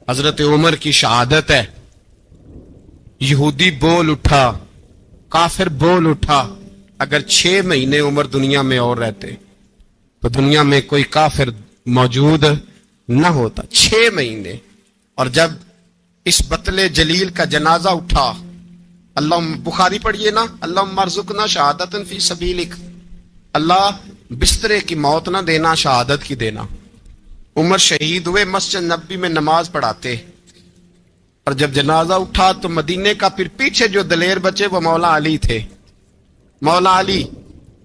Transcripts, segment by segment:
حضرت عمر کی شہادت ہے. یہودی بول اٹھا, کافر بول اٹھا, اگر 6 مہینے عمر دنیا میں اور رہتے تو دنیا میں کوئی کافر موجود نہ ہوتا. 6 مہینے. اور جب اس بطل جلیل کا جنازہ اٹھا, اللہ بخاری پڑھیے نا, اللہم ارزقنا شہادت فی سبیلک, اللہ بسترے کی موت نہ دینا, شہادت کی دینا. عمر شہید ہوئے, مسجد نبوی میں نماز پڑھاتے, اور جب جنازہ اٹھا تو مدینے کا پھر پیچھے جو دلیر بچے وہ مولا علی تھے. مولا علی,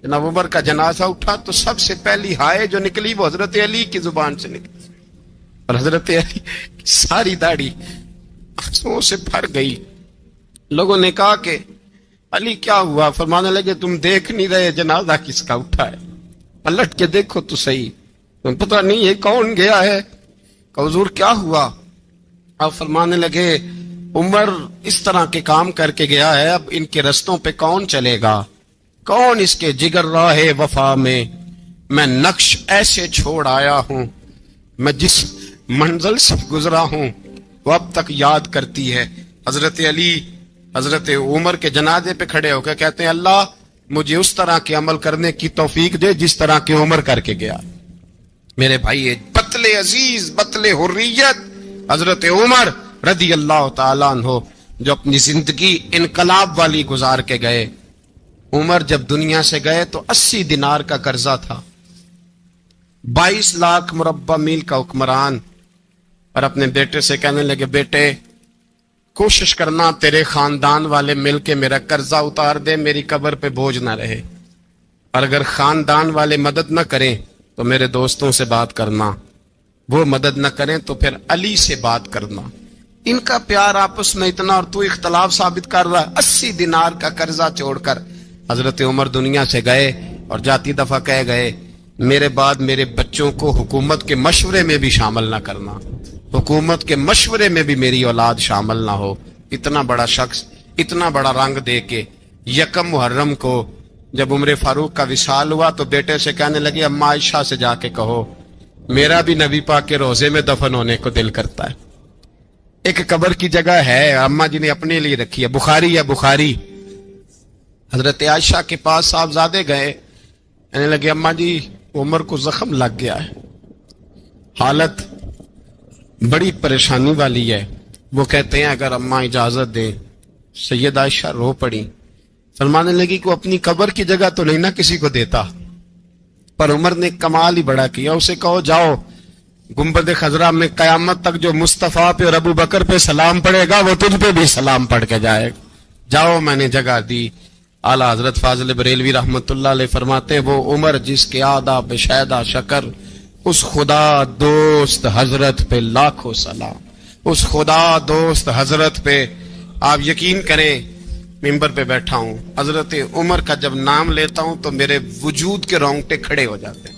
جناب عمر کا جنازہ اٹھا تو سب سے پہلی ہائے جو نکلی وہ حضرت علی کی زبان سے نکلی, اور حضرت علی کی ساری داڑھی آنسوؤں سے بھر گئی. لوگوں نے کہا کہ علی کیا ہوا؟ فرمانے لگے تم دیکھ نہیں رہے جنازہ کس کا اٹھا ہے, پلٹ کے دیکھو تو صحیح, تم پتہ نہیں یہ کون گیا ہے. کہ حضور کیا ہوا؟ اب فرمانے لگے عمر اس طرح کے کام کر کے گیا ہے, اب ان کے رستوں پہ کون چلے گا؟ کون اس کے جگر راہ وفا میں نقش ایسے چھوڑ آیا ہوں, میں جس منزل سے گزرا ہوں وہ اب تک یاد کرتی ہے. حضرت علی حضرت عمر کے جنازے پہ کھڑے ہو کے کہتے ہیں اللہ مجھے اس طرح کے عمل کرنے کی توفیق دے جس طرح کے عمر کر کے گیا. میرے بھائی, بطل عزیز, بطل حریت حضرت عمر رضی اللہ تعالیٰ عنہ, جو اپنی زندگی انقلاب والی گزار کے گئے. عمر جب دنیا سے گئے تو 80 دینار کا قرضہ تھا, 22 لاکھ مربع میل کا حکمران, اور اپنے بیٹے سے کہنے لگے بیٹے کوشش کرنا تیرے خاندان والے مل کے میرا قرضہ اتار دے, میری قبر پہ بوجھ نہ رہے, اور اگر خاندان والے مدد نہ کریں تو میرے دوستوں سے بات کرنا, وہ مدد نہ کریں تو پھر علی سے بات کرنا. ان کا پیار آپس میں اتنا, اور تو اختلاف ثابت کر رہا. 80 دینار کا قرضہ چھوڑ کر حضرت عمر دنیا سے گئے, اور جاتی دفعہ کہہ گئے میرے بعد میرے بچوں کو حکومت کے مشورے میں بھی شامل نہ کرنا, حکومت کے مشورے میں بھی میری اولاد شامل نہ ہو. اتنا بڑا شخص اتنا بڑا رنگ دے کے 1 محرم کو جب عمر فاروق کا وصال ہوا تو بیٹے سے کہنے لگے اماں عائشہ سے جا کے کہو میرا بھی نبی پاک کے روزے میں دفن ہونے کو دل کرتا ہے. ایک قبر کی جگہ ہے اماں جی نے اپنے لیے رکھی ہے, بخاری ہے بخاری. حضرت عائشہ کے پاس صاحبزادے گئے, کہنے لگے اماں جی عمر کو زخم لگ گیا ہے, حالت بڑی پریشانی والی ہے. وہ کہتے ہیں اگر اماں اجازت دیں. سید عائشہ رو پڑی, فرمانے لگی کہ اپنی قبر کی جگہ تو نہیں نہ کسی کو دیتا, پر عمر نے کمال ہی بڑا کیا, اسے کہو جاؤ گنبد خضرا میں قیامت تک جو مصطفیٰ پہ اور ابو بکر پہ سلام پڑے گا وہ تجھ پہ بھی سلام پڑھ کے جائے گا, جاؤ میں نے جگہ دی. اعلیٰ حضرت فاضل بریلوی رحمت اللہ علیہ فرماتے ہیں وہ عمر جس کے آدھا بشیدہ شکر, اس خدا دوست حضرت پہ لاکھوں سلام, اس خدا دوست حضرت پہ. آپ یقین کریں ممبر پہ بیٹھا ہوں, حضرت عمر کا جب نام لیتا ہوں تو میرے وجود کے رونگٹے کھڑے ہو جاتے ہیں.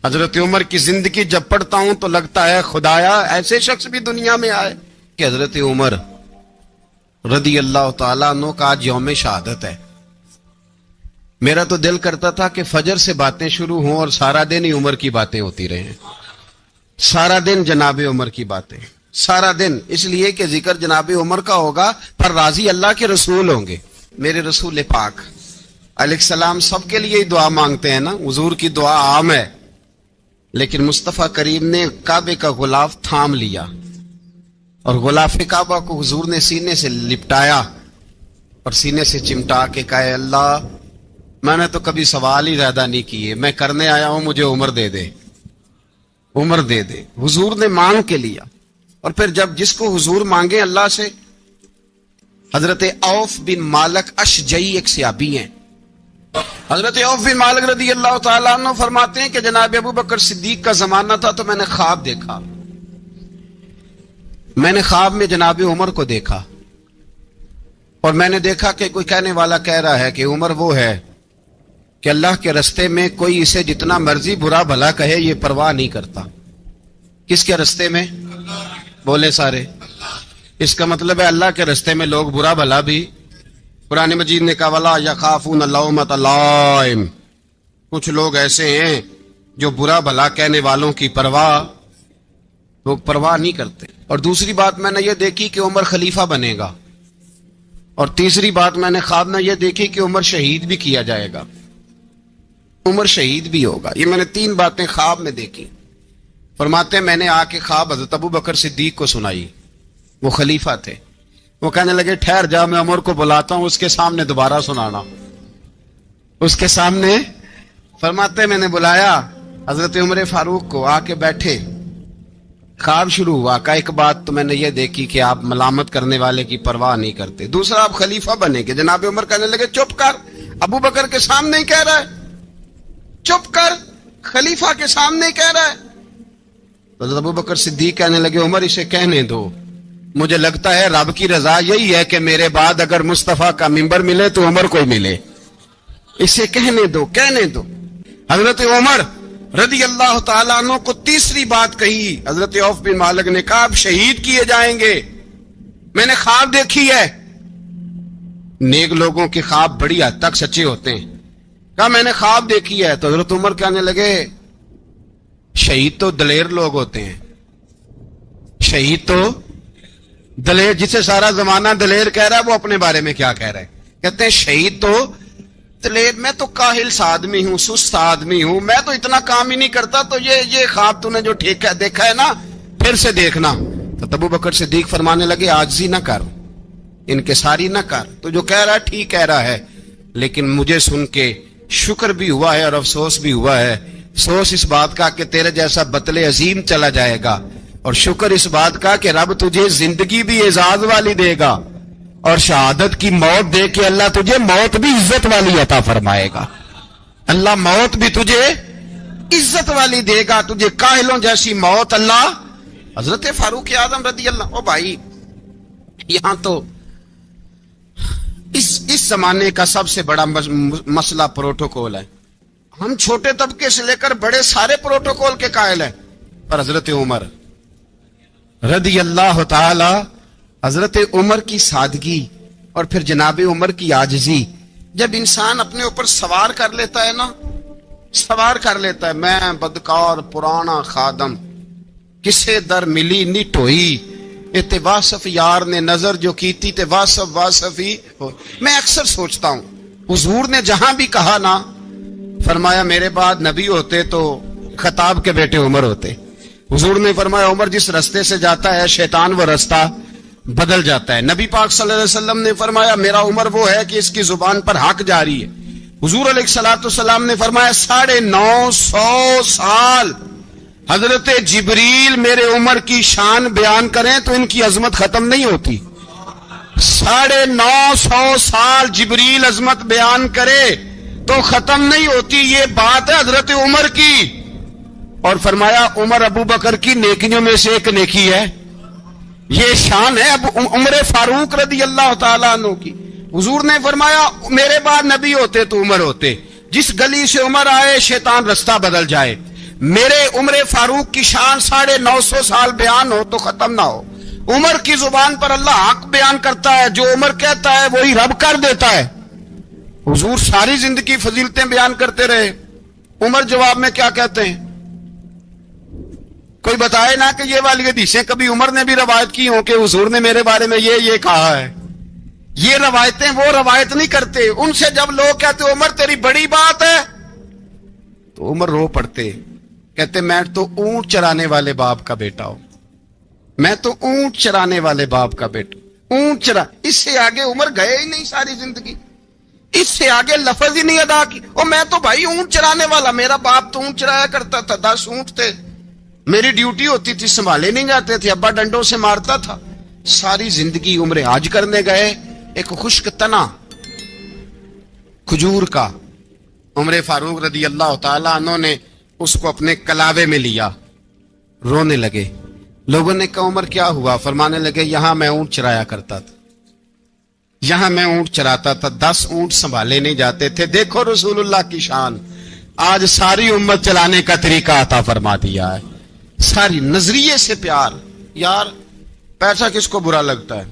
حضرت عمر کی زندگی جب پڑھتا ہوں تو لگتا ہے خدایا ایسے شخص بھی دنیا میں آئے. کہ حضرت عمر رضی اللہ تعالیٰ عنہ کا آج یوم شہادت ہے. میرا تو دل کرتا تھا کہ فجر سے باتیں شروع ہوں اور سارا دن ہی عمر کی باتیں ہوتی رہیں, سارا دن جناب عمر کی باتیں, سارا دن. اس لیے کہ ذکر جناب عمر کا ہوگا پر راضی اللہ کے رسول ہوں گے. میرے رسول پاک علیہ السلام سب کے لیے ہی دعا مانگتے ہیں نا, حضور کی دعا عام ہے, لیکن مصطفیٰ کریم نے کعبے کا غلاف تھام لیا اور غلاف کعبہ کو حضور نے سینے سے لپٹایا اور سینے سے چمٹا کے کہا اللہ میں نے تو کبھی سوال ہی زیادہ نہیں کیے, میں کرنے آیا ہوں, مجھے عمر دے دے, عمر دے دے. حضور نے مانگ کے لیا. اور پھر جب جس کو حضور مانگے اللہ سے, حضرت عوف بن مالک اشجعی ایک صحابی ہیں, حضرت عوف بن مالک رضی اللہ تعالیٰ عنہ فرماتے ہیں کہ جناب ابو بکر صدیق کا زمانہ تھا تو میں نے خواب دیکھا, میں نے خواب میں جناب عمر کو دیکھا, اور میں نے دیکھا کہ کوئی کہنے والا کہہ رہا ہے کہ عمر وہ ہے کہ اللہ کے رستے میں کوئی اسے جتنا مرضی برا بھلا کہے یہ پرواہ نہیں کرتا. کس کے رستے میں؟ بولے سارے. اس کا مطلب ہے اللہ کے رستے میں لوگ برا بھلا بھی. قرآن مجید نے کہا وَلَا يَخَافُونَ لَوْمَةَ لَائِمٍ, کچھ لوگ ایسے ہیں جو برا بھلا کہنے والوں کی پرواہ نہیں کرتے. اور دوسری بات میں نے یہ دیکھی کہ عمر خلیفہ بنے گا، اور تیسری بات میں نے خواب میں یہ دیکھی کہ عمر شہید بھی کیا جائے گا، عمر شہید بھی ہوگا۔ یہ میں نے 3 باتیں خواب میں دیکھی۔ فرماتے ہیں میں نے آ کے خواب حضرت ابو بکر صدیق کو سنائی، وہ خلیفہ تھے۔ وہ کہنے لگے ٹھہر جا، میں عمر کو بلاتا ہوں، اس کے سامنے دوبارہ سنانا، اس کے سامنے۔ فرماتے ہیں میں نے بلایا حضرت عمر فاروق کو، آ کے بیٹھے، خواب شروع ہوا۔ کہ ایک بات تو میں نے یہ دیکھی کہ آپ ملامت کرنے والے کی پرواہ نہیں کرتے، دوسرا آپ خلیفہ بنے گے۔ جناب عمر کہنے لگے چپ کر، ابو بکر کے سامنے ہی کہہ رہا ہے، چپ کر، خلیفہ کے سامنے ہی کہہ رہا ہے۔ حضرت ابو بکر صدیق کہنے لگے عمر اسے کہنے دو، مجھے لگتا ہے رب کی رضا یہی ہے کہ میرے بعد اگر مصطفیٰ کا منبر ملے تو عمر کو ہی ملے، اسے کہنے دو، کہنے دو۔ حضرت عمر رضی اللہ تعالیٰ عنہ کو تیسری بات کہی۔ حضرت عوف بن مالک نے کہا آپ شہید کیے جائیں گے، میں نے خواب دیکھی ہے۔ نیک لوگوں کے خواب بڑی حد تک سچے ہوتے ہیں۔ کہا میں نے خواب دیکھی ہے۔ تو حضرت عمر کہنے لگے شہید تو دلیر لوگ ہوتے ہیں، شہید تو دلیر، جسے سارا زمانہ دلیر کہہ رہا ہے وہ اپنے بارے میں کیا کہہ رہا ہے؟ کہتے ہیں شہید تو دلیر، میں تو کاہل سا آدمی ہوں، سست آدمی ہوں، میں تو اتنا کام ہی نہیں کرتا، تو یہ خواب تو نے جو دیکھا ہے نا پھر سے دیکھنا۔ تو ابو بکر صدیق فرمانے لگے عاجزی نہ کر، انکساری نہ کر، تو جو کہہ رہا ہے ٹھیک کہہ رہا ہے، لیکن مجھے سن کے شکر بھی ہوا ہے اور افسوس بھی ہوا ہے۔ افسوس اس بات کا کہ تیرے جیسا بطل عظیم چلا جائے گا، اور شکر اس بات کا کہ رب تجھے زندگی بھی اعزاز والی دے گا، اور شہادت کی موت دے کے اللہ تجھے موت بھی عزت والی عطا فرمائے گا۔ اللہ موت بھی تجھے عزت والی دے گا، تجھے کاہلوں جیسی موت اللہ۔ حضرت فاروق اعظم رضی اللہ، او بھائی یہاں تو اس زمانے کا سب سے بڑا مسئلہ پروٹوکول ہے۔ ہم چھوٹے طبقے سے لے کر بڑے سارے پروٹوکول کے قائل ہیں، پر حضرت عمر رضی اللہ تعالی، حضرت عمر کی سادگی اور پھر جناب عمر کی عاجزی، جب انسان اپنے اوپر سوار کر لیتا ہے نا، سوار کر لیتا ہے، میں بدکار پرانا خادم، کسے در ملی نی ٹھوئی، تے واصف یار نے نظر جو کی تھی تے واصف ہی ہو۔ میں اکثر سوچتا ہوں حضور نے جہاں بھی کہا نا، فرمایا میرے بعد نبی ہوتے تو خطاب کے بیٹے عمر ہوتے۔ حضور نے فرمایا عمر جس رستے سے جاتا ہے شیطان وہ رستہ بدل جاتا ہے۔ نبی پاک صلی اللہ علیہ وسلم نے فرمایا میرا عمر وہ ہے کہ اس کی زبان پر حق جاری ہے۔ حضور علیہ الصلوۃ والسلام نے فرمایا 950 سال حضرت جبریل میرے عمر کی شان بیان کریں تو ان کی عظمت ختم نہیں ہوتی۔ 950 سال جبریل عظمت بیان کرے تو ختم نہیں ہوتی۔ یہ بات ہے حضرت عمر کی، اور فرمایا عمر ابو بکر کی نیکیوں میں سے ایک نیکی ہے، یہ شان ہے اب عمر فاروق رضی اللہ تعالیٰ عنہ کی۔ حضور نے فرمایا میرے بعد نبی ہوتے تو عمر ہوتے، جس گلی سے عمر آئے شیطان رستہ بدل جائے۔ میرے عمر فاروق کی شان 950 سال بیان ہو تو ختم نہ ہو۔ عمر کی زبان پر اللہ حق بیان کرتا ہے، جو عمر کہتا ہے وہی رب کر دیتا ہے۔ حضور ساری زندگی فضیلتیں بیان کرتے رہے، عمر جواب میں کیا کہتے ہیں؟ کوئی بتائے نا کہ یہ والی حدیثیں کبھی عمر نے بھی روایت کی ہوں کہ حضور نے میرے بارے میں یہ کہا ہے۔ یہ روایتیں وہ روایت نہیں کرتے، ان سے جب لوگ کہتے عمر تیری بڑی بات ہے تو عمر رو پڑتے، کہتے میں تو اونٹ چرانے والے باپ کا بیٹا ہوں، میں تو اونٹ چرانے والے باپ کا بیٹا، اونٹ چرا۔ اس سے آگے عمر گئے ہی نہیں ساری زندگی، اس سے آگے لفظ ہی نہیں ادا کی۔ اور میں تو بھائی اونٹ چرانے والا، میرا باپ تو اونٹ چرایا کرتا تھا، 10 اونٹ تھے، میری ڈیوٹی ہوتی تھی، سنبھالے نہیں جاتے تھے، ابا ڈنڈوں سے مارتا تھا۔ ساری زندگی عمر حج کرنے گئے، ایک خشک تنا کھجور کا عمر فاروق رضی اللہ تعالیٰ عنہ نے اس کو اپنے کلاوے میں لیا، رونے لگے۔ لوگوں نے کہا عمر کیا ہوا؟ فرمانے لگے یہاں میں اونٹ چرایا کرتا تھا، یہاں میں اونٹ چراتا تھا، 10 اونٹ سنبھالے نہیں جاتے تھے۔ دیکھو رسول اللہ کی شان، آج ساری امت چلانے کا طریقہ عطا فرما دیا ہے، ساری نظریے سے پیار۔ یار پیسہ کس کو برا لگتا ہے؟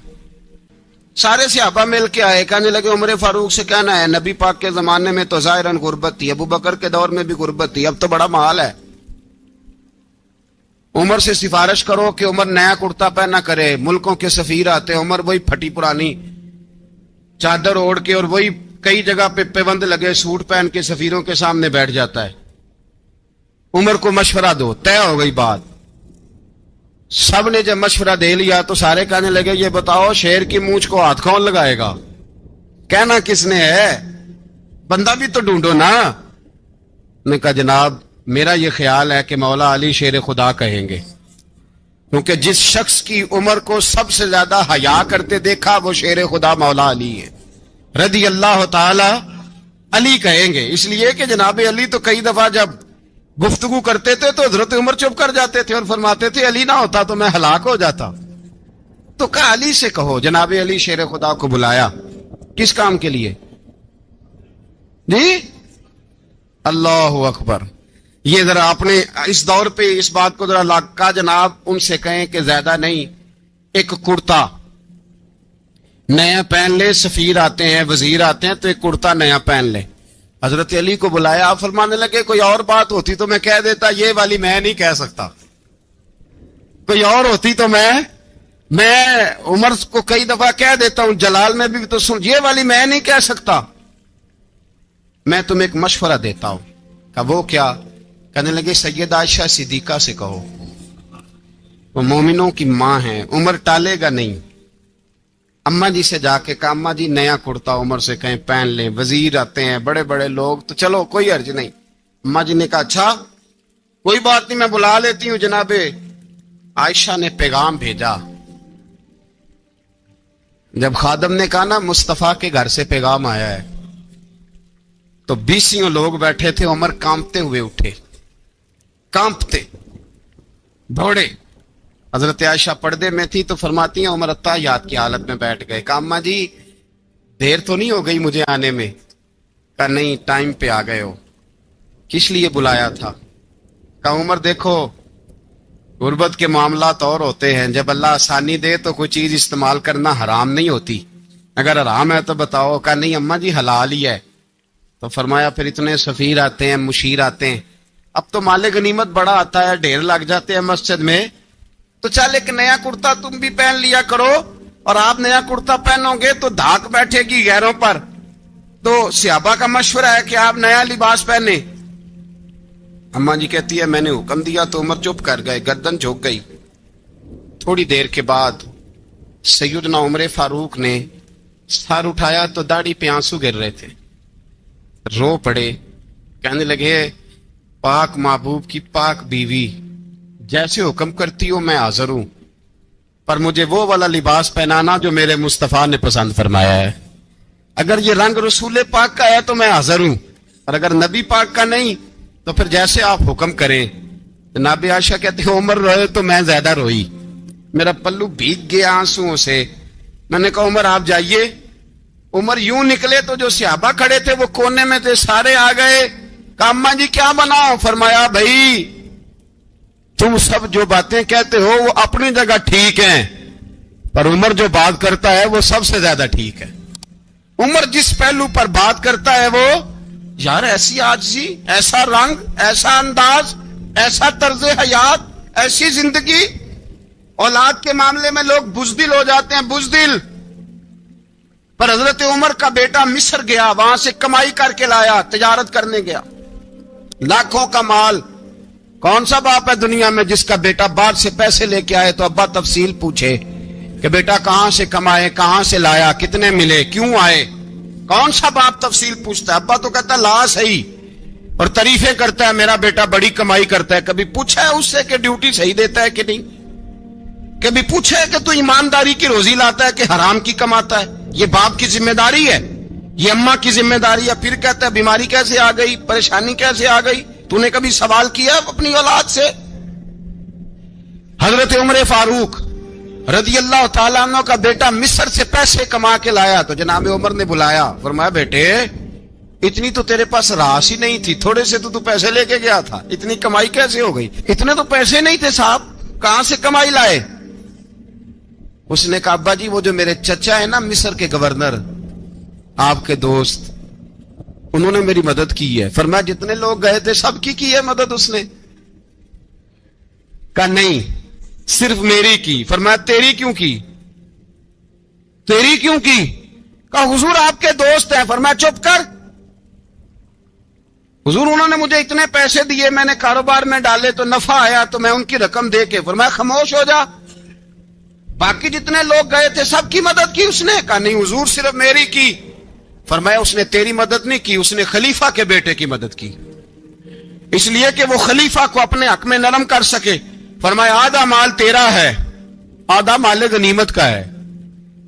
سارے صحابہ مل کے آئے، کہنے لگے عمر فاروق سے کہنا ہے نبی پاک کے زمانے میں تو ظاہراً غربت تھی، ابو بکر کے دور میں بھی غربت تھی، اب تو بڑا محال ہے۔ عمر سے سفارش کرو کہ عمر نیا کرتا پہنا کرے. ملکوں کے سفیر آتے ہیں, عمر وہی پھٹی پرانی چادر اوڑھ کے اور وہی کئی جگہ پہ پیوند لگے سوٹ پہن کے سفیروں کے سامنے بیٹھ جاتا ہے. عمر کو مشورہ دو, طے ہو گئی بات. سب نے جب مشورہ دے لیا تو سارے کہنے لگے یہ بتاؤ شیر کی مونچھ کو ہاتھ کون لگائے گا؟ کہنا کس نے ہے؟ بندہ بھی تو ڈھونڈو نا. نے کہا جناب میرا یہ خیال ہے کہ مولا علی شیر خدا کہیں گے, کیونکہ جس شخص کی عمر کو سب سے زیادہ حیا کرتے دیکھا وہ شیر خدا مولا علی ہے رضی اللہ تعالی. علی کہیں گے اس لیے کہ جناب علی تو کئی دفعہ جب گفتگو کرتے تھے تو حضرت عمر چپ کر جاتے تھے اور فرماتے تھے علی نہ ہوتا تو میں ہلاک ہو جاتا. تو کہا علی سے کہو. جناب علی شیر خدا کو بلایا. کس کام کے لیے جی؟ اللہ اکبر. یہ ذرا آپ نے اس دور پہ اس بات کو ذرا کہا جناب ان سے کہیں کہ زیادہ نہیں, ایک کرتا نیا پہن لے. سفیر آتے ہیں وزیر آتے ہیں تو ایک کرتا نیا پہن لے. حضرت علی کو بلایا. آپ فرمانے لگے کوئی اور بات ہوتی تو میں کہہ دیتا, یہ والی میں نہیں کہہ سکتا. کوئی اور ہوتی تو میں عمر کو کئی دفعہ کہہ دیتا ہوں, جلال میں بھی تو سن, یہ والی میں نہیں کہہ سکتا. میں تمہیں ایک مشورہ دیتا ہوں. کہ وہ کیا؟ کہنے لگے سید عائشہ صدیقہ سے کہو, وہ مومنوں کی ماں ہیں, عمر ٹالے گا نہیں. اماں جی سے جا کے کہا اماں جی نیا کرتا عمر سے کہیں پہن لیں. وزیر آتے ہیں بڑے بڑے لوگ تو چلو کوئی عرض نہیں. اماں جی نے کہا اچھا کوئی بات نہیں میں بلا لیتی ہوں. جناب عائشہ نے پیغام بھیجا. جب خادم نے کہا نا مصطفیٰ کے گھر سے پیغام آیا ہے, تو 20 لوگ بیٹھے تھے. عمر کانپتے ہوئے اٹھے, کانپتے دوڑے. حضرت عائشہ پردے میں تھی تو فرماتی ہیں عمر اتحیات کی حالت میں بیٹھ گئے. کہا اماں جی دیر تو نہیں ہو گئی مجھے آنے میں؟ کہا نہیں ٹائم پہ آ گئے ہو. کس لیے بلایا تھا؟ کہا عمر دیکھو غربت کے معاملات اور ہوتے ہیں, جب اللہ آسانی دے تو کوئی چیز استعمال کرنا حرام نہیں ہوتی, اگر حرام ہے تو بتاؤ. کہا نہیں اماں جی حلال ہی ہے. تو فرمایا پھر اتنے سفیر آتے ہیں مشیر آتے ہیں, اب تو مال غنیمت بڑا آتا ہے, ڈھیر لگ جاتے ہیں مسجد میں, تو چل ایک نیا کرتا تم بھی پہن لیا کرو. اور آپ نیا کرتا پہنو گے تو دھاک بیٹھے گی غیروں پر. تو صحابہ کا مشورہ ہے کہ آپ نیا لباس پہنے. اماں جی کہتی ہے میں نے حکم دیا تو عمر چپ کر گئے, گردن جھک گئی. تھوڑی دیر کے بعد سیدنا عمر فاروق نے سر اٹھایا تو داڑھی پہ آنسو گر رہے تھے, رو پڑے. کہنے لگے پاک محبوب کی پاک بیوی جیسے حکم کرتی ہو میں حاضر ہوں, پر مجھے وہ والا لباس پہنانا جو میرے مصطفیٰ نے پسند فرمایا ہے. اگر یہ رنگ رسول پاک کا ہے تو میں حاضر ہوں, اور اگر نبی پاک کا نہیں تو پھر جیسے آپ حکم کریں. جناب عائشہ کہتے ہیں عمر روئے تو میں زیادہ روئی, میرا پلو بھیگ گیا آنسوؤں سے. میں نے کہا عمر آپ جائیے. عمر یوں نکلے تو جو صحابہ کھڑے تھے وہ کونے میں تھے, سارے آ گئے. کہا اماں جی کیا بناؤ؟ فرمایا بھائی تم سب جو باتیں کہتے ہو وہ اپنی جگہ ٹھیک ہیں, پر عمر جو بات کرتا ہے وہ سب سے زیادہ ٹھیک ہے. عمر جس پہلو پر بات کرتا ہے وہ یار ایسی عاجزی, ایسا رنگ, ایسا انداز, ایسا طرز حیات, ایسی زندگی. اولاد کے معاملے میں لوگ بزدل ہو جاتے ہیں, بزدل. پر حضرت عمر کا بیٹا مصر گیا, وہاں سے کمائی کر کے لایا, تجارت کرنے گیا, لاکھوں کا مال. کون سا باپ ہے دنیا میں جس کا بیٹا بعد سے پیسے لے کے آئے تو ابا تفصیل پوچھے کہ بیٹا کہاں سے کمائے, کہاں سے لایا, کتنے ملے, کیوں آئے؟ کون سا باپ تفصیل پوچھتا ہے؟ ابا تو کہتا ہے لا صحیح, اور تعریفیں کرتا ہے میرا بیٹا بڑی کمائی کرتا ہے. کبھی پوچھا ہے اس سے کہ ڈیوٹی صحیح دیتا ہے کہ نہیں؟ کبھی پوچھا ہے کہ تو ایمانداری کی روزی لاتا ہے کہ حرام کی کماتا ہے؟ یہ باپ کی ذمہ داری ہے, یہ اماں کی ذمہ داری ہے. پھر کہتا ہے بیماری کیسے آ گئی, پریشانی کیسے آ گئی؟ تو نے کبھی سوال کیا اپنی اولاد سے؟ حضرت عمر فاروق رضی اللہ تعالیٰ عنہ کا بیٹا مصر سے پیسے کما کے لایا تو جناب عمر نے بلایا, فرمایا بیٹے اتنی تو تیرے پاس راس ہی نہیں تھی, تھوڑے سے تو پیسے لے کے گیا تھا, اتنی کمائی کیسے ہو گئی؟ اتنے تو پیسے نہیں تھے صاحب, کہاں سے کمائی لائے؟ اس نے کہا ابا جی وہ جو میرے چچا ہے نا مصر کے گورنر, آپ کے دوست, انہوں نے میری مدد کی ہے. فرمایا جتنے لوگ گئے تھے سب کی ہے مدد اس نے. کہا نہیں صرف میری کی. فرمایا تیری کیوں کی؟ تیری کیوں کی؟ کہا حضور آپ کے دوست ہیں. فرمایا چپ کر. حضور انہوں نے مجھے اتنے پیسے دیے, میں نے کاروبار میں ڈالے تو نفع آیا تو میں ان کی رقم دے کے. فرمایا خاموش ہو جا. باقی جتنے لوگ گئے تھے سب کی مدد کی اس نے؟ کہا نہیں حضور صرف میری کی. فرمایا اس نے تیری مدد نہیں کی, اس نے خلیفہ کے بیٹے کی مدد کی, اس لیے کہ وہ خلیفہ کو اپنے حق میں نرم کر سکے. فرمایا آدھا مال تیرا ہے, آدھا مال غنیمت کا ہے,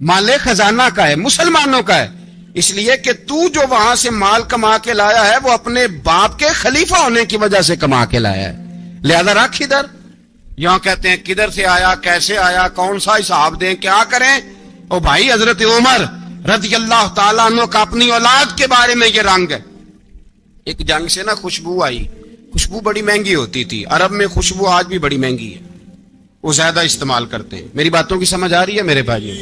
مال خزانہ کا ہے, مسلمانوں کا ہے, اس لیے کہ تو جو وہاں سے مال کما کے لایا ہے وہ اپنے باپ کے خلیفہ ہونے کی وجہ سے کما کے لایا ہے, لہذا رکھ ادھر. یہاں کہتے ہیں کدھر سے آیا, کیسے آیا, کون سا حساب دیں, کیا کریں. او بھائی حضرت عمر رضی اللہ تعالیٰ عنہ کا اپنی اولاد کے بارے میں یہ رنگ ہے. ایک جنگ سے نا خوشبو آئی, خوشبو بڑی مہنگی ہوتی تھی, عرب میں خوشبو آج بھی بڑی مہنگی ہے, وہ زیادہ استعمال کرتے ہیں. میری باتوں کی سمجھ آ رہی ہے میرے بھائیوں؟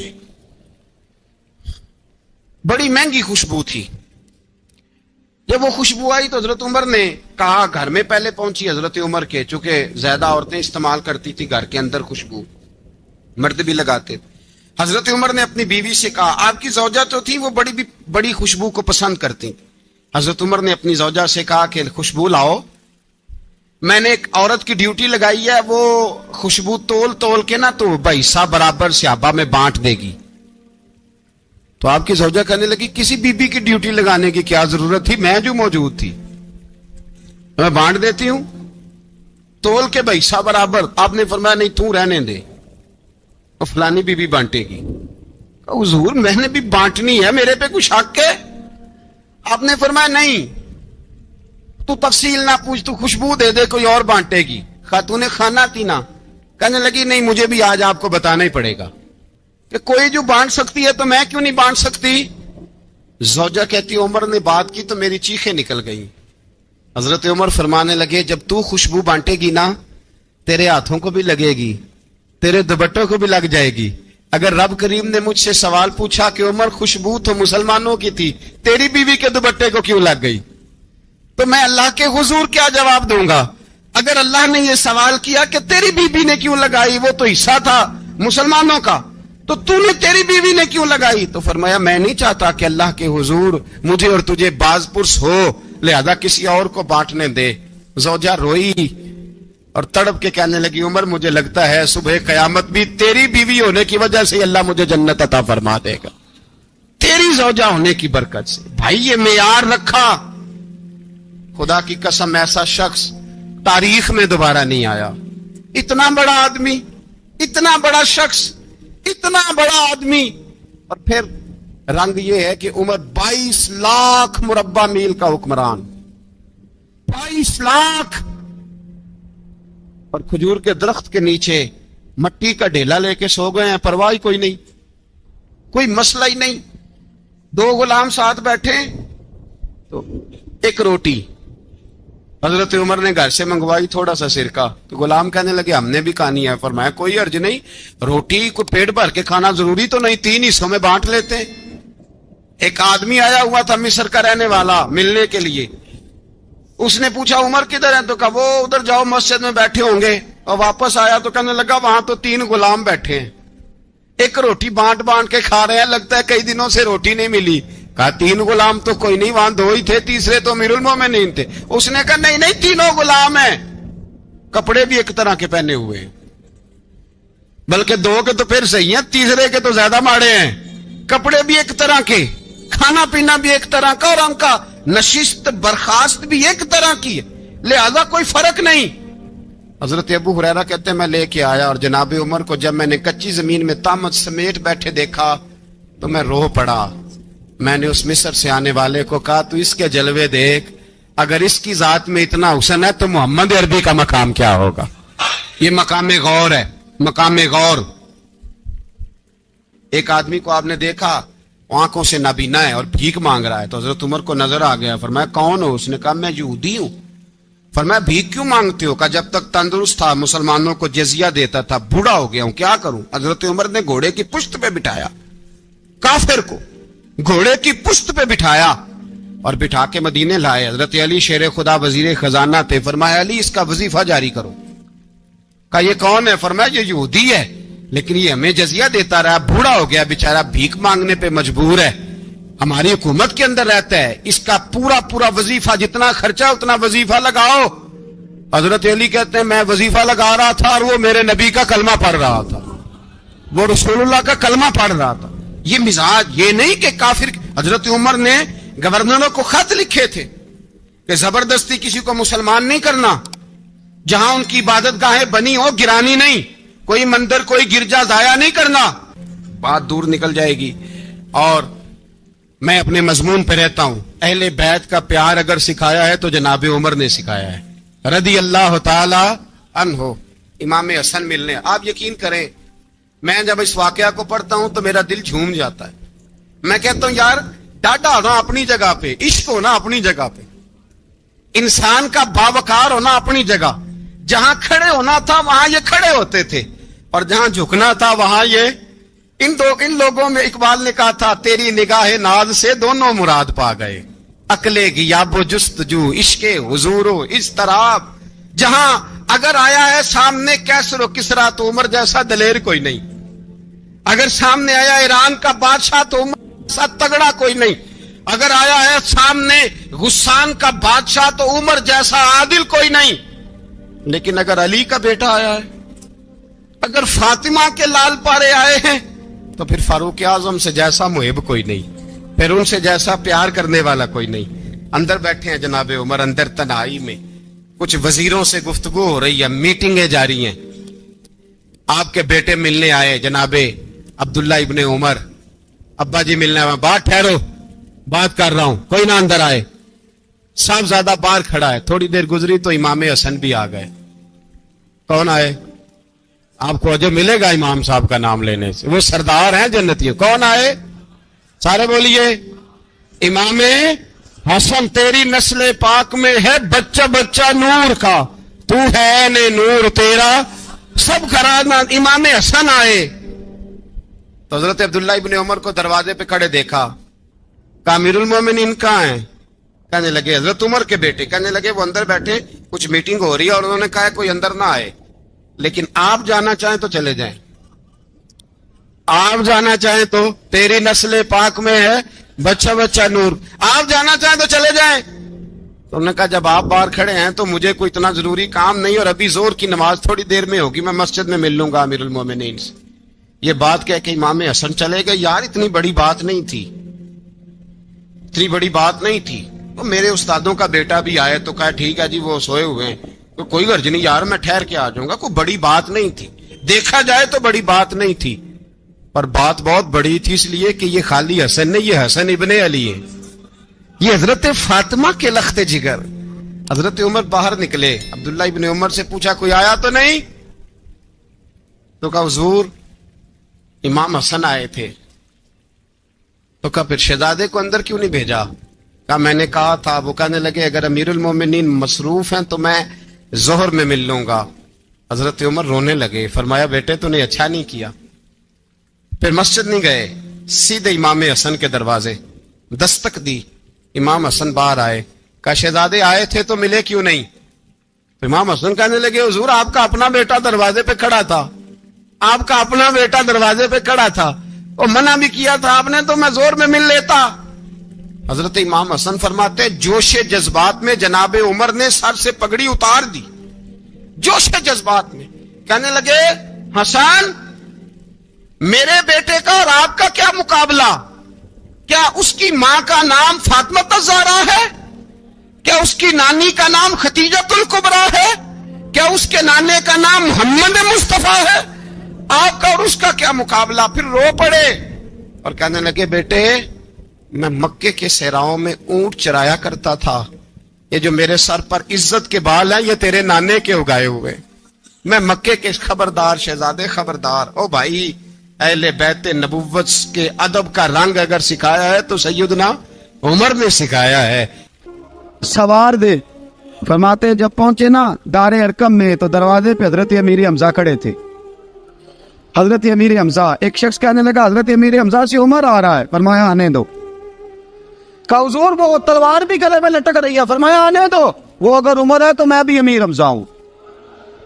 بڑی مہنگی خوشبو تھی. جب وہ خوشبو آئی تو حضرت عمر نے کہا, گھر میں پہلے پہنچی حضرت عمر کے, چونکہ زیادہ عورتیں استعمال کرتی تھی گھر کے اندر خوشبو, مرد بھی لگاتے تھے. حضرت عمر نے اپنی بیوی سے کہا, آپ کی زوجہ تو تھی وہ بڑی خوشبو کو پسند کرتی. حضرت عمر نے اپنی زوجہ سے کہا کہ خوشبو لاؤ, میں نے ایک عورت کی ڈیوٹی لگائی ہے, وہ خوشبو تول کے نا تو بھائیسا برابر صحابہ میں بانٹ دے گی. تو آپ کی زوجہ کہنے لگی کسی بی بی کی ڈیوٹی لگانے کی کیا ضرورت تھی, میں جو موجود تھی میں بانٹ دیتی ہوں تول کے بھائیسا برابر. آپ نے فرمایا نہیں تو رہنے دے, فلانی بی بی بانٹے گی. حضور میں نے بھی بانٹنی ہے, میرے پہ کچھ حق ہے؟ آپ نے فرمایا نہیں, تو تفصیل نہ پوچھ, تو خوشبو دے دے, کوئی اور بانٹے گی. خاتون خانہ تھی نا, کہنے لگی نہیں مجھے بھی آج آپ کو بتانا ہی پڑے گا کہ کوئی جو بانٹ سکتی ہے تو میں کیوں نہیں بانٹ سکتی. زوجہ کہتی عمر نے بات کی تو میری چیخیں نکل گئی. حضرت عمر فرمانے لگے جب تو خوشبو بانٹے گی نا تیرے ہاتھوں کو بھی لگے گی, تیرے دوپٹوں کو بھی لگ جائے گی. اگر رب کریم نے مجھ سے سوال پوچھا کہ عمر خوشبو تو مسلمانوں کی تھی, تیری بیوی کے دوپٹے کو کیوں لگ گئی, تو میں اللہ کے حضور کیا جواب دوں گا؟ اگر اللہ نے یہ سوال کیا کہ تیری بیوی نے کیوں لگائی, وہ تو حصہ تھا مسلمانوں کا, تو نے تیری بیوی نے کیوں لگائی؟ تو فرمایا میں نہیں چاہتا کہ اللہ کے حضور مجھے اور تجھے باز پرس ہو, لہذا کسی اور کو بانٹنے دے. زوجہ روئی اور تڑپ کے کہنے لگی عمر مجھے لگتا ہے صبح قیامت بھی تیری بیوی ہونے کی وجہ سے اللہ مجھے جنت عطا فرما دے گا, تیری زوجہ ہونے کی برکت سے. بھائی یہ معیار رکھا, خدا کی قسم ایسا شخص تاریخ میں دوبارہ نہیں آیا. اتنا بڑا آدمی, اتنا بڑا شخص, اتنا بڑا آدمی, اور پھر رنگ یہ ہے کہ عمر 22 لاکھ مربع میل کا حکمران, 22 لاکھ, اور کھجور کے درخت کے نیچے مٹی کا ڈھیلا لے کے سو گئے ہیں, پرواہ کوئی نہیں, کوئی مسئلہ ہی نہیں. 2 غلام ساتھ بیٹھے تو ایک روٹی حضرت عمر نے گھر سے منگوائی, تھوڑا سا سرکہ, تو غلام کہنے لگے ہم نے بھی کھانی ہے. فرمایا کوئی حرج نہیں, روٹی کو پیٹ بھر کے کھانا ضروری تو نہیں, 3 حصوں میں بانٹ لیتے. ایک آدمی آیا ہوا تھا مصر کا رہنے والا ملنے کے لیے, اس نے پوچھا عمر کدھر ہے, تو کہا وہ ادھر جاؤ مسجد میں بیٹھے ہوں گے. اور واپس آیا تو کہنے لگا وہاں تو 3 غلام بیٹھے ہیں, ایک روٹی بانٹ کے کھا رہے ہیں, لگتا ہے کئی دنوں سے روٹی نہیں ملی. کہا 3 غلام تو کوئی نہیں, وہاں 2 ہی تھے, تیسرے تو امیر المومنین تھے. اس نے کہا نہیں 3 غلام ہیں, کپڑے بھی ایک طرح کے پہنے ہوئے, بلکہ 2 کے تو پھر صحیح ہیں, تیسرے کے تو زیادہ ماڑے ہیں. کپڑے بھی ایک طرح کے, کھانا پینا بھی ایک طرح کا, اور ان کا نشست برخاست بھی ایک طرح کی ہے, لہذا کوئی فرق نہیں. حضرت ابو ہریرہ کہتے ہیں میں لے کے آیا, اور جناب عمر کو جب میں نے کچی زمین میں تامت سمیٹ بیٹھے دیکھا تو میں رو پڑا. میں نے اس مصر سے آنے والے کو کہا تو اس کے جلوے دیکھ, اگر اس کی ذات میں اتنا حسن ہے تو محمد عربی کا مقام کیا ہوگا. یہ مقام غور ہے, مقام غور. ایک آدمی کو آپ نے دیکھا آنکھوں سے نابینا ہے اور بھیک مانگ رہا ہے, تو حضرت عمر کو نظر آ گیا. فرمایا کون ہو؟ اس نے کہا میں یہودی ہوں. فرمایا بھیک کیوں مانگتے ہو؟ کہا جب تک تندرست تھا مسلمانوں کو جزیہ دیتا تھا, بوڑھا ہو گیا ہوں کیا کروں. حضرت عمر نے گھوڑے کی پشت پہ بٹھایا, کافر کو گھوڑے کی پشت پہ بٹھایا اور بٹھا کے مدینے لائے. حضرت علی شیر خدا وزیر خزانہ تھے. فرمایا علی اس کا وظیفہ جاری کرو. کہا یہ کون ہے؟ فرمایا یہ یہودی ہے، لیکن یہ ہمیں جزیہ دیتا رہا، بوڑھا ہو گیا بیچارہ، بھیک مانگنے پہ مجبور ہے، ہماری حکومت کے اندر رہتا ہے، اس کا پورا وظیفہ جتنا خرچہ اتنا وظیفہ لگاؤ۔ حضرت علی کہتے ہیں میں وظیفہ لگا رہا تھا اور وہ میرے نبی کا کلمہ پڑھ رہا تھا، وہ رسول اللہ کا کلمہ پڑھ رہا تھا۔ یہ مزاج، یہ نہیں کہ کافر۔ حضرت عمر نے گورنروں کو خط لکھے تھے کہ زبردستی کسی کو مسلمان نہیں کرنا، جہاں ان کی عبادت گاہیں بنی ہو گرانی نہیں، کوئی مندر کوئی گرجا ضائع نہیں کرنا، بات دور نکل جائے گی۔ اور میں اپنے مضمون پہ رہتا ہوں، اہل بیت کا پیار اگر سکھایا ہے تو جناب عمر نے سکھایا ہے رضی اللہ تعالی عنہ۔ امام حسن ملنے، آپ یقین کریں میں جب اس واقعہ کو پڑھتا ہوں تو میرا دل جھوم جاتا ہے، میں کہتا ہوں یار ڈاڈا ہونا اپنی جگہ پہ، عشق ہونا اپنی جگہ پہ، انسان کا باوقار ہونا اپنی جگہ، جہاں کھڑے ہونا تھا وہاں یہ کھڑے ہوتے تھے، اور جہاں جھکنا تھا وہاں یہ ان لوگوں میں اقبال نے کہا تھا تیری نگاہ ناز سے دونوں مراد پا گئے، عقل غیاب و جستجو عشق حضور و اضطراب، جہاں اگر آیا ہے سامنے کیسر و کسرا تو عمر جیسا دلیر کوئی نہیں، اگر سامنے آیا ایران کا بادشاہ تو عمر جیسا تگڑا کوئی نہیں، اگر آیا ہے سامنے غسان کا بادشاہ تو عمر جیسا عادل کوئی نہیں، لیکن اگر علی کا بیٹا آیا ہے، اگر فاطمہ کے لال پارے آئے ہیں تو پھر فاروق اعظم سے جیسا محب کوئی نہیں، پھر ان سے جیسا پیار کرنے والا کوئی نہیں۔ اندر بیٹھے ہیں جناب عمر، اندر تنہائی میں کچھ وزیروں سے گفتگو ہو رہی ہے، میٹنگیں جاری ہیں، آپ کے بیٹے ملنے آئے جناب عبداللہ ابن عمر، ابا جی ملنے آئے، بات ٹھہرو بات کر رہا ہوں، کوئی نہ اندر آئے، صاحب زیادہ باہر کھڑا ہے۔ تھوڑی دیر گزری تو امام حسن بھی آ گئے۔ کون آئے؟ آپ کو جو ملے گا امام صاحب کا نام لینے سے، وہ سردار ہیں جنتی۔ کون آئے؟ سارے بولیے امام حسن، تیری نسل پاک میں ہے بچہ بچہ نور کا، تو ہے نے نور تیرا سب کرانا۔ امام حسن آئے تو حضرت عبداللہ ابن عمر کو دروازے پہ کھڑے دیکھا، کہا امیر المومنین کہاں ہیں؟ کہنے لگے حضرت عمر کے بیٹے۔ کہنے لگے وہ اندر بیٹھے، کچھ میٹنگ ہو رہی ہے اور انہوں نے کہا کوئی اندر نہ آئے، لیکن آپ جانا چاہیں تو چلے جائیں، آپ جانا چاہیں تو، تیری نسل پاک میں ہے بچہ بچہ نور، آپ جانا چاہیں تو چلے جائیں۔ تو انہوں نے کہا جب آپ باہر کھڑے ہیں تو مجھے کوئی اتنا ضروری کام نہیں، اور ابھی زور کی نماز تھوڑی دیر میں ہوگی، میں مسجد میں مل لوں گا امیر المومنین سے۔ یہ بات کہہ کہ امام حسن چلے گئے۔ یار اتنی بڑی بات نہیں تھی، اتنی بڑی بات نہیں تھی۔ تو میرے استادوں کا بیٹا بھی آئے تو کہا ٹھیک ہے جی وہ سوئے ہوئے ہیں، تو کوئی غرض نہیں یار میں ٹھہر کے آ جاؤں گا، کوئی بڑی بات نہیں تھی، دیکھا جائے تو بڑی بات نہیں تھی، پر بات بہت بڑی تھی، اس لیے کہ یہ خالی حسن نہیں، یہ حسن ابن علی ہے، یہ حضرت فاطمہ کے لخت جگر۔ حضرت عمر باہر نکلے، عبداللہ ابن عمر سے پوچھا کوئی آیا تو نہیں؟ تو کہا حضور امام حسن آئے تھے۔ تو کہا پھر شہزادے کو اندر کیوں نہیں بھیجا؟ کہا میں نے کہا تھا۔ وہ کہنے لگے اگر امیر المومنین مصروف ہیں تو میں ظہر میں مل لوں گا۔ حضرت عمر رونے لگے، فرمایا بیٹے تو نے اچھا نہیں کیا۔ پھر مسجد نہیں گئے، سیدھے امام حسن کے دروازے دستک دی، امام حسن باہر آئے، کہا شہزادے آئے تھے تو ملے کیوں نہیں؟ امام حسن کہنے لگے حضور آپ کا اپنا بیٹا دروازے پہ کھڑا تھا، آپ کا اپنا بیٹا دروازے پہ کھڑا تھا، اور منع بھی کیا تھا آپ نے تو میں زور میں مل لیتا۔ حضرت امام حسن فرماتے جوش جذبات میں جناب عمر نے سر سے پگڑی اتار دی، جوش جذبات میں کہنے لگے حسن میرے بیٹے کا اور آپ کا کیا مقابلہ؟ کیا اس کی ماں کا نام فاطمہ الزہرا ہے؟ کیا اس کی نانی کا نام خدیجۃ الکبریٰ ہے؟ کیا اس کے نانے کا نام محمد مصطفیٰ ہے؟ آپ کا اور اس کا کیا مقابلہ؟ پھر رو پڑے اور کہنے لگے بیٹے میں مکے کے صحراؤں میں اونٹ چرایا کرتا تھا، یہ جو میرے سر پر عزت کے بال ہیں یہ تیرے نانے کے اگائے ہوئے، میں مکے کے خبردار شہزادے خبردار۔ او بھائی اہل بیت نبوت کے ادب کا رنگ اگر سکھایا ہے تو سیدنا عمر نے سکھایا ہے۔ سوار دے فرماتے جب پہنچے نا دار ارقم میں تو دروازے پہ حضرت امیر حمزہ کھڑے تھے۔ حضرت امیر حمزہ، ایک شخص کہنے لگا حضرت امیر حمزہ سے عمر آ رہا ہے، فرمایا آنے دو۔ کہا حضور وہ تلوار بھی گلے میں لٹک رہی ہے، فرمایا آنے دو، وہ اگر عمر ہے تو میں بھی امیر حمزہ ہوں۔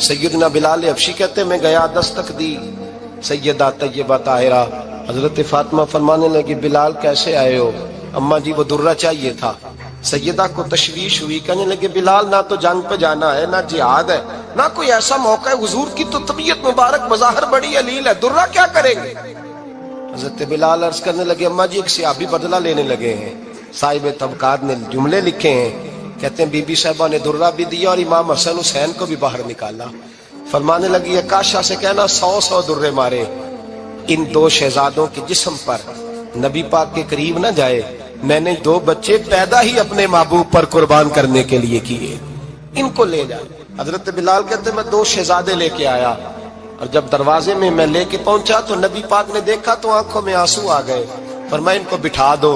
سیدنا بلال حبشی کہتے میں گیا، دستک دی سیدہ طیبہ طاہرہ، حضرت فاطمہ فرمانے لگی بلال کیسے آئے ہو؟ اماں جی وہ درہ چاہیے تھا۔ سیدہ کو تشویش ہوئی، کہنے لگے بلال نہ تو جنگ پہ جانا ہے، نہ جہاد ہے، نہ کوئی ایسا موقع ہے، حضور کی تو طبیعت مبارک مظاہر بڑی علیل ہے، درہ کیا کریں گے؟ حضرت بلال عرض کرنے لگے اماں جی ایک صحابی بدلہ لینے لگے ہیں، صاحب طبقات نے جملے لکھے ہیں، کہتے ہیں بی بی صاحبہ نے درہ بھی دیا اور امام حسن حسین کو بھی باہر نکالا۔ فرمانے لگی عکاشہ سے کہنا 100 درے مارے، ان 2 شہزادوں کے جسم پر نبی پاک کے قریب نہ جائے، میں نے 2 بچے پیدا ہی اپنے محبوب پر قربان کرنے کے لیے کیے، ان کو لے جائے۔ حضرت بلال کہتے میں 2 شہزادے لے کے آیا، اور جب دروازے میں میں لے کے پہنچا تو نبی پاک نے دیکھا تو آنکھوں میں آنسو آ گئے، فرمایا ان کو بٹھا دو،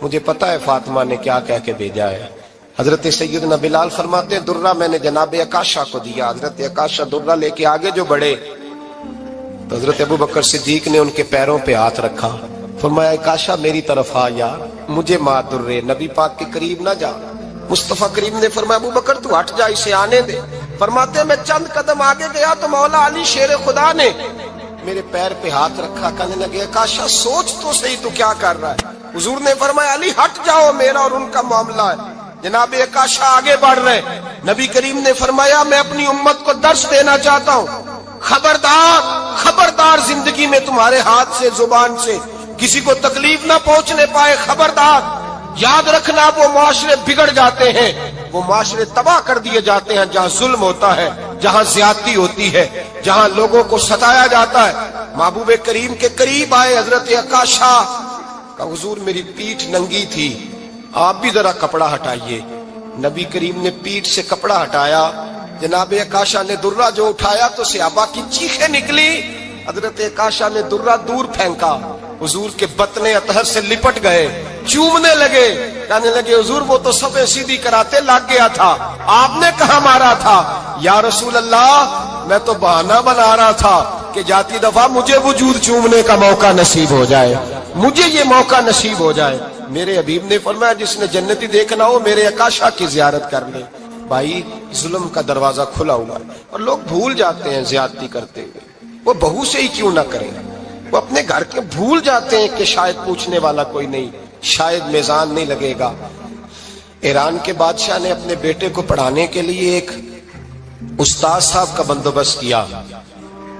مجھے پتا ہے فاطمہ نے کیا کہہ کے بھیجا ہے۔ حضرت سیدنا بلال فرماتے ہیں درہ میں نے جناب عکاشہ کو دیا، حضرت عکاشہ درہ لے کے آگے جو بڑھے تو حضرت ابوبکر صدیق نے ان کے پیروں پہ ہاتھ رکھا، فرمایا عکاشہ میری طرف آ یار، مجھے مار درے، نبی پاک کے قریب نہ جا۔ مصطفیٰ کریم نے فرمایا ابوبکر تو ہٹ جا، اسے آنے دے۔ فرماتے ہیں میں چند قدم آگے گیا تو مولا علی شیر خدا نے میرے پیر پہ ہاتھ رکھا، کہنے لگے عکاشہ سوچ تو صحیح تو کیا کر رہا ہے؟ حضور نے فرمایا علی ہٹ جاؤ، میرا اور ان کا معاملہ ہے۔ جناب عکاشہ آگے بڑھ رہے، نبی کریم نے فرمایا میں اپنی امت کو درس دینا چاہتا ہوں، خبردار خبردار زندگی میں تمہارے ہاتھ سے زبان سے کسی کو تکلیف نہ پہنچنے پائے، خبردار یاد رکھنا وہ معاشرے بگڑ جاتے ہیں، وہ معاشرے تباہ کر دیے جاتے ہیں جہاں ظلم ہوتا ہے، جہاں زیادتی ہوتی ہے، جہاں لوگوں کو ستایا جاتا ہے۔ محبوب کریم کے قریب آئے حضرت عکاشہ کہ حضور میری پیٹھ ننگی تھی، آپ بھی ذرا کپڑا ہٹائیے۔ نبی کریم نے پیٹھ سے کپڑا ہٹایا، جناب عکاشہ نے درہ جو اٹھایا تو صحابہ کی چیخیں نکلی، حضرت عکاشہ نے درہ دور پھینکا، حضور کے بطن اطہر سے لپٹ گئے، چومنے لگے، کہنے لگے حضور وہ تو صفیں سیدھی کراتے لگ گیا تھا، آپ نے کہاں مارا تھا؟ یا رسول اللہ میں تو بہانہ بنا رہا تھا کہ جاتی دفعہ مجھے وجود چومنے کا موقع نصیب ہو جائے، مجھے یہ موقع نصیب ہو جائے۔ میرے حبیب نے فرمایا جس نے جنتی دیکھنا ہو میرے عکاشہ کی زیارت کر لے۔ بھائی ظلم کا دروازہ کھلا ہوا ہے اور لوگ بھول جاتے ہیں زیادتی کرتے ہوئے، وہ بہو سے ہی کیوں نہ کریں، وہ اپنے گھر کے بھول جاتے ہیں کہ شاید پوچھنے والا کوئی نہیں، شاید میزان نہیں لگے گا۔ ایران کے بادشاہ نے اپنے بیٹے کو پڑھانے کے لیے ایک استاد صاحب کا بندوبست کیا۔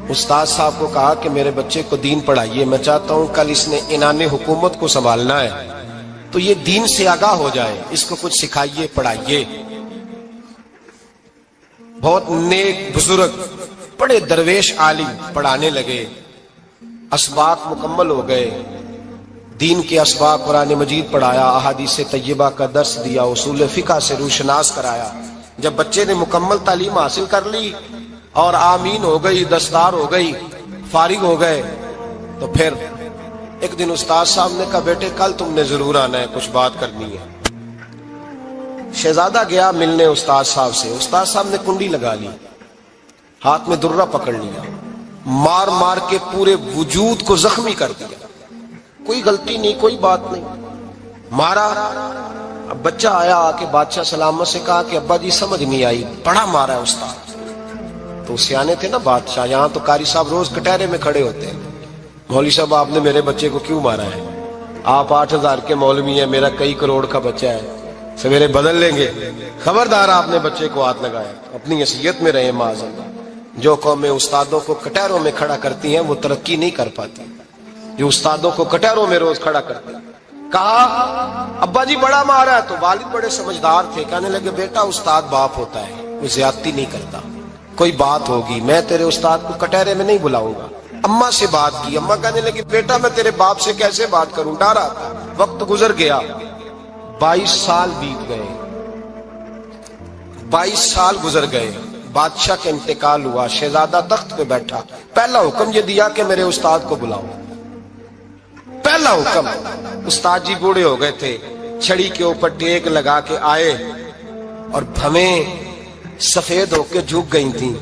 استاد صاحب کو کہا کہ میرے بچے کو دین پڑھائیے، میں چاہتا ہوں کل اس نے عنان حکومت کو سنبھالنا ہے تو یہ دین سے آگاہ ہو جائے، اس کو کچھ سکھائیے پڑھائیے۔ بہت نیک بزرگ بڑے درویش عالم پڑھانے لگے، اسباق مکمل ہو گئے، دین کے اسباق قرآن مجید پڑھایا، احادیث طیبہ کا درس دیا، اصول فقہ سے روشناس کرایا۔ جب بچے نے مکمل تعلیم حاصل کر لی اور آمین ہو گئی، دستار ہو گئی، فارغ ہو گئے تو پھر ایک دن استاد صاحب نے کہا بیٹے کل تم نے ضرور آنا ہے، کچھ بات کرنی ہے۔ شہزادہ گیا ملنے استاد صاحب سے، استاد صاحب نے کنڈی لگا لی، ہاتھ میں درہ پکڑ لیا، مار مار کے پورے وجود کو زخمی کر دیا، کوئی غلطی نہیں، کوئی بات نہیں، مارا۔ اب بچہ آیا آ کے بادشاہ سلامت سے کہا کہ ابا جی سمجھ نہیں آئی، بڑا مارا ہے استاد۔ تو سیانے تھے نا بادشاہ، یہاں تو قاری صاحب روز کٹہرے میں کھڑے ہوتے ہیں، مولوی صاحب آپ نے میرے بچے کو کیوں مارا ہے؟ آپ 8000 کے مولوی ہیں، میرا کئی کروڑ کا بچہ ہے، سویرے بدل لیں گے، خبردار آپ نے بچے کو ہاتھ لگایا، اپنی حیثیت میں رہے معاذ اللہ۔ جو قومیں استادوں کو کٹہروں میں کھڑا کرتی ہیں وہ ترقی نہیں کر پاتی، جو استادوں کو کٹہروں میں روز کھڑا کرتے ہیں۔ کہا ابا جی بڑا مارا ہے، تو والد بڑے سمجھدار تھے، کہنے لگے بیٹا استاد باپ ہوتا ہے، وہ زیادتی نہیں کرتا، کوئی بات ہوگی میں تیرے استاد کو کٹہرے میں نہیں بلاؤں گا۔ اماں سے بات کی، اماں کہنے لگی بیٹا میں تیرے باپ سے کیسے بات کروں، ڈر آتا۔ وقت گزر گیا، 22 سال بیت گئے، 22 سال گزر گئے، بادشاہ کا انتقال ہوا، شہزادہ تخت پہ بیٹھا، پہلا حکم یہ دیا کہ میرے استاد کو بلاؤ، پہلا حکم۔ استاد جی بوڑھے ہو گئے تھے، چھڑی کے اوپر ٹیک لگا کے آئے اور بھویں سفید ہو کے جھک گئی تھیں،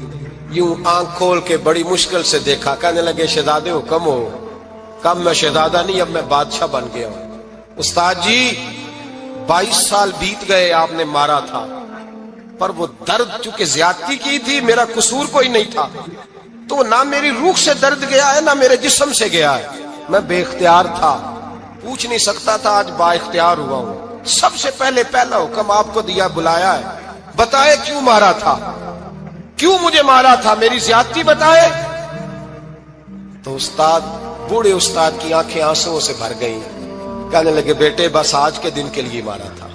یوں آنکھ کھول کے بڑی مشکل سے دیکھا، کہنے لگے شہزادے حکم ہو۔ کب میں شہزادہ نہیں، اب میں بادشاہ بن گیا ہوں۔ استاد جی 22 سال بیت گئے، آپ نے مارا تھا، پر وہ درد چونکہ زیادتی کی تھی، میرا قصور کوئی نہیں تھا، تو نہ میری روح سے درد گیا ہے نہ میرے جسم سے گیا ہے، میں بے اختیار تھا، پوچھ نہیں سکتا تھا، آج با اختیار ہوا ہوں۔ سب سے پہلے پہلا حکم آپ کو دیا، بلایا ہے، بتائے کیوں مارا تھا، کیوں مجھے مارا تھا، میری زیادتی بتائے۔ تو استاد، بوڑھے استاد کی آنکھیں آنسوؤں سے بھر گئیں، کہنے لگے بیٹے بس آج کے دن کے لیے مارا تھا،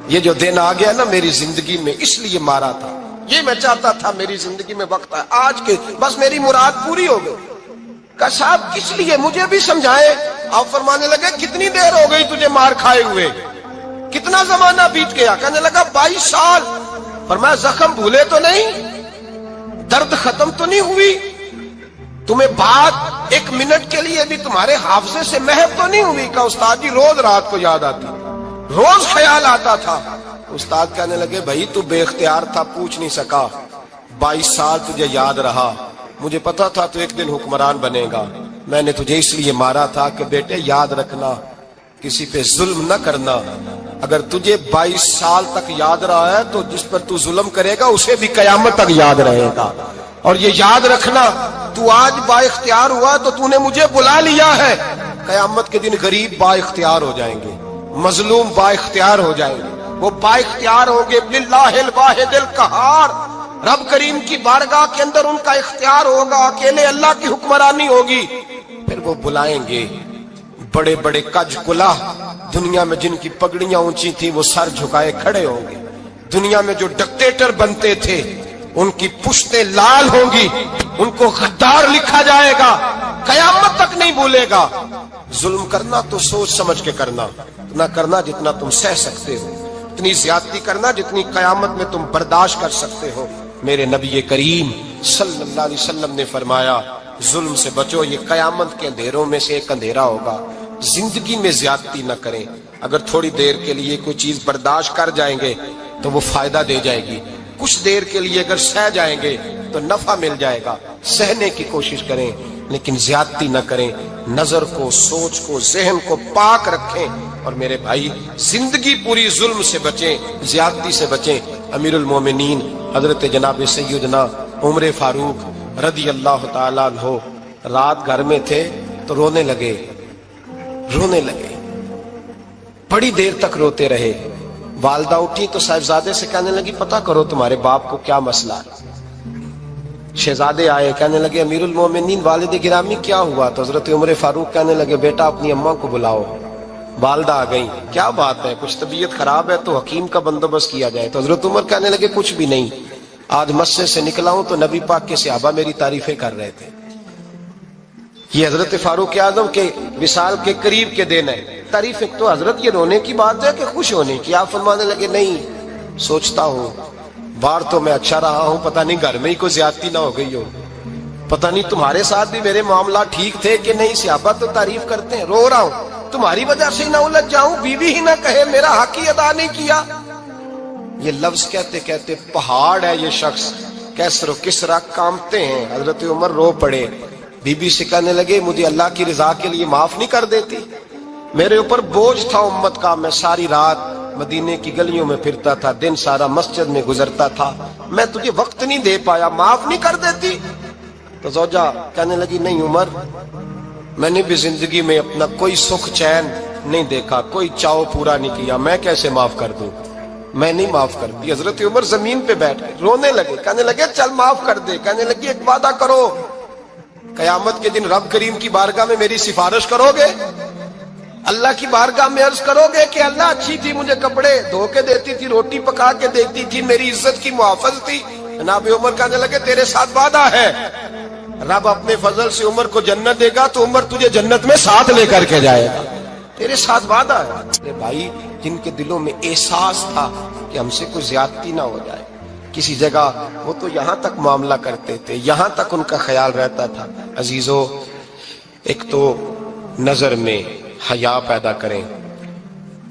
یہ جو دن آ گیا نا میری زندگی میں اس لیے مارا تھا، یہ میں چاہتا تھا میری زندگی میں وقت ہے، آج کے بس میری مراد پوری ہو گئی۔ کہا صاحب کس لیے، مجھے بھی سمجھائے۔ آپ فرمانے لگے کتنی دیر ہو گئی تجھے مار کھائے ہوئے، کتنا زمانہ بیت گیا؟ کہنے لگا 22 سال۔ فرمایا زخم بھولے تو نہیں، درد ختم تو نہیں ہوئی، تمہیں بات ایک منٹ کے لیے بھی تمہارے حافظے سے محو تو نہیں ہوئی؟ کہ استاد جی روز رات کو یاد آتی، روز خیال آتا تھا۔ استاد کہنے لگے بھائی تو بے اختیار تھا، پوچھ نہیں سکا، 22 سال تجھے یاد رہا، مجھے پتا تھا تو ایک دن حکمران بنے گا، میں نے تجھے اس لیے مارا تھا کہ بیٹے یاد رکھنا، کسی پہ ظلم نہ کرنا، اگر تجھے 22 سال تک یاد رہا ہے تو جس پر تو ظلم کرے گا اسے بھی قیامت تک یاد رہے گا، اور یہ یاد رکھنا تو آج با اختیار ہوا تو تو نے مجھے بلا لیا ہے، قیامت کے دن غریب با اختیار ہو جائیں گے، مظلوم با اختیار ہو جائیں گے، وہ با اختیار ہوں گے للہ الواحد القہار، رب کریم کی بارگاہ کے اندر ان کا اختیار ہوگا، اکیلے اللہ کی حکمرانی ہوگی، پھر وہ بلائیں گے بڑے بڑے کج کلا، دنیا میں جن کی پگڑیاں اونچی تھی وہ سر جھکائے کھڑے ہوں گے، دنیا میں جو ڈکٹیٹر بنتے تھے ان کی پشتیں لال ہوں گی، ان کو غدار لکھا جائے گا، قیامت تک نہیں بھولے گا۔ ظلم کرنا تو سوچ سمجھ کے کرنا، اتنا کرنا جتنا تم سہ سکتے ہو، اتنی زیادتی کرنا جتنی قیامت میں تم برداشت کر سکتے ہو۔ میرے نبی کریم صلی اللہ علیہ وسلم نے فرمایا ظلم سے بچو، یہ قیامت کے اندھیروں میں سے ایک اندھیرا ہوگا، زندگی میں زیادتی نہ کریں، اگر تھوڑی دیر کے لیے کوئی چیز برداشت کر جائیں گے تو وہ فائدہ دے جائے گی، کچھ دیر کے لیے اگر سہ جائیں گے تو نفع مل جائے گا، سہنے کی کوشش کریں لیکن زیادتی نہ کریں، نظر کو، سوچ کو، ذہن کو پاک رکھیں، اور میرے بھائی زندگی پوری ظلم سے بچیں، زیادتی سے بچیں۔ امیر المومنین حضرت جناب سیدنا عمر فاروق رضی اللہ تعالیٰ عنہ رات گھر میں تھے تو رونے لگے، بڑی دیر تک روتے رہے، والدہ اٹھی تو صاحبزادے سے کہنے لگی پتہ کرو تمہارے باپ کو کیا مسئلہ ہے۔ شہزادے آئے، کہنے لگے امیر المومنین والد گرامی کیا ہوا؟ تو حضرت عمر فاروق کہنے لگے بیٹا اپنی اماں کو بلاؤ۔ والدہ آ گئی، کیا بات ہے، کچھ طبیعت خراب ہے تو حکیم کا بندوبست کیا جائے۔ تو حضرت عمر کہنے لگے کچھ بھی نہیں، آج مسجد سے نکلا ہوں تو نبی پاک کے صحابہ میری تعریفیں کر رہے تھے۔ یہ حضرت فاروق اعظم کے وصال کے قریب کے دن ہے، تعریفیں تو حضرت یہ رونے کی بات ہے کہ خوش ہونے کی؟ آپ فرمانے لگے نہیں، سوچتا ہوں باہر تو میں اچھا رہا ہوں، پتہ نہیں گھر میں ہی کوئی زیادتی نہ ہو گئی ہو، پتہ نہیں تمہارے ساتھ بھی میرے معاملات ٹھیک تھے کہ نہیں، صحابہ تو تعریف کرتے ہیں، رو رہا ہوں تمہاری وجہ سے نہ الجھ جاؤں، بیوی ہی نہ کہے میرا حق ہی ادا نہیں کیا۔ یہ لفظ کہتے کہتے پہاڑ ہے یہ شخص، کیسر و کسرا کامتے ہیں۔ حضرت عمر رو پڑے، بی بی سے کہنے لگے مجھے اللہ کی رضا کے لیے معاف نہیں کر دیتی؟ میرے اوپر بوجھ تھا امت کا، میں ساری رات مدینے کی گلیوں میں پھرتا تھا، دن سارا مسجد میں گزرتا تھا، میں تجھے وقت نہیں دے پایا، معاف نہیں کر دیتی؟ تو زوجہ کہنے لگی نہیں عمر، میں نے بھی زندگی میں اپنا کوئی سکھ چین نہیں دیکھا، کوئی چاؤ پورا نہیں کیا، میں کیسے معاف کر دوں، میں نہیں معاف کرتی۔ حضرت عمر زمین پہ بیٹھ گئے، رونے لگے، کہنے لگے چل معاف کر دے۔ کہنے لگی ایک وعدہ کرو، قیامت کے دن رب کریم کی بارگاہ میں میری سفارش کرو گے، اللہ کی بارگاہ میں عرض کرو گے کہ اللہ اچھی تھی، مجھے کپڑے دھو کے دیتی تھی، روٹی پکا کے دیتی تھی، میری عزت کی محافظ تھی؟ جناب عمر کہنے لگے تیرے ساتھ وعدہ ہے، رب اپنے فضل سے عمر کو جنت دے گا تو عمر تجھے جنت میں ساتھ لے کر کے جائے گا، تیرے ساتھ وعدہ ہے۔ میرے بھائی جن کے دلوں میں احساس تھا کہ ہم سے کوئی زیادتی نہ ہو جائے کسی جگہ، وہ تو یہاں تک معاملہ کرتے تھے، یہاں تک ان کا خیال رہتا تھا۔ عزیزو، ایک تو نظر میں حیا پیدا کریں،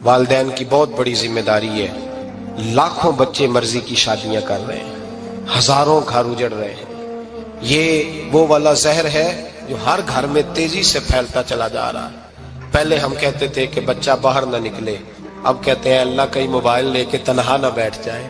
والدین کی بہت بڑی ذمہ داری ہے۔ لاکھوں بچے مرضی کی شادیاں کر رہے ہیں، ہزاروں گھر اجڑ رہے ہیں، یہ وہ والا زہر ہے جو ہر گھر میں تیزی سے پھیلتا چلا جا رہا ہے۔ پہلے ہم کہتے تھے کہ بچہ باہر نہ نکلے، اب کہتے ہیں اللہ کہیں موبائل لے کے تنہا نہ بیٹھ جائے،